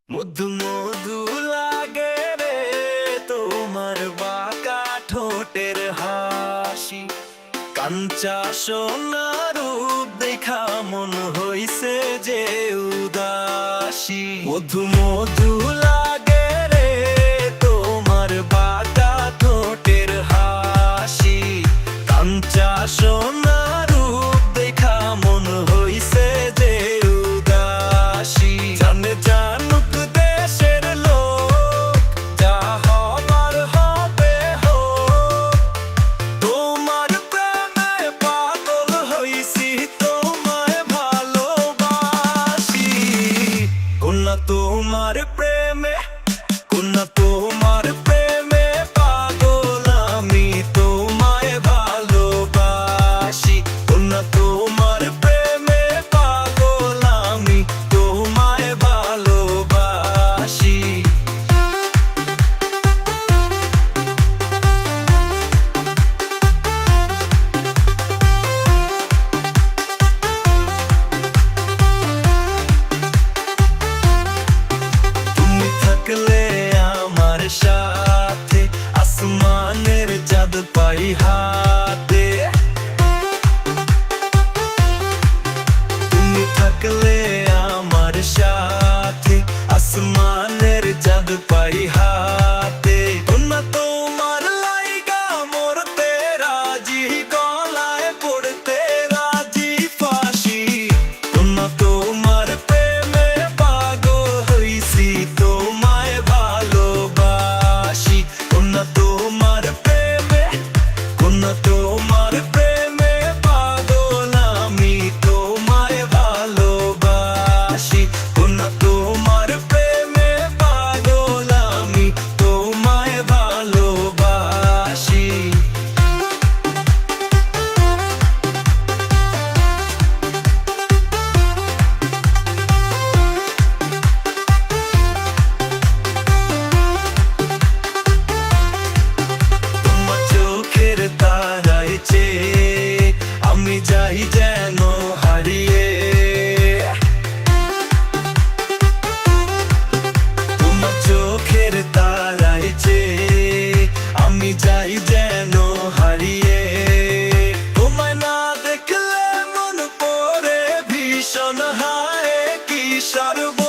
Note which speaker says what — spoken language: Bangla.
Speaker 1: মধু মধু লাগে রে তোমার বাঁকা ঠোঁটের হাসি, কাঞ্চা সোনা রূপ দেখা মন হইছে যে উদাসী। মধু মধু লাগে রে তোমার বাঁকা ঠোঁটের হাসি, কাঞ্চা সোনা রূপ দেখা মন হইছে যে উদাসী। জানে জানুক দেশের লোক, যা হবার হবে হোক, তোমার প্রেমে পাগল হইছি, তোমায় ভালোবাসি। কন্যা তোমার প্রেমে, কন্যা তোমার প্রেমে পাগল আমি, তোমায় ভালোবাসি। কন্যা তোমার প্রেমে পাগল আমি, তোমায় ভালোবাসি। তুমি থাকলে আমার সাথে, আসমানের চাঁদ পাই হাতে। তুমি থাকলে আমার সাথে, আসমানের চাঁদ পাই হাতে। কন্যা তোমার লাইগা মরতে রাজি, গলায় পড়তে রাজি ফাঁসি। কন্যা তোমার প্রেমে পাগল হইছি, তোমায় ভালোবাসি। কন্যা তোমার প্রেমে, কন্যা তোমার প্রেমে পাগল আমি, তোমায় ভালোবাসি। কন্যা তোমার প্রেমে পাগল আমি, তোমায় ভালোবাসি। তোমার চোখের তারায় চেয়ে আমি যাই যেন হারিয়ে। তোমার চোখের তারায় চেয়ে আমি যাই যেন হারিয়ে। তোমায় না দেখলে মন পড়ে ভীষণ, হায় কি সর্ব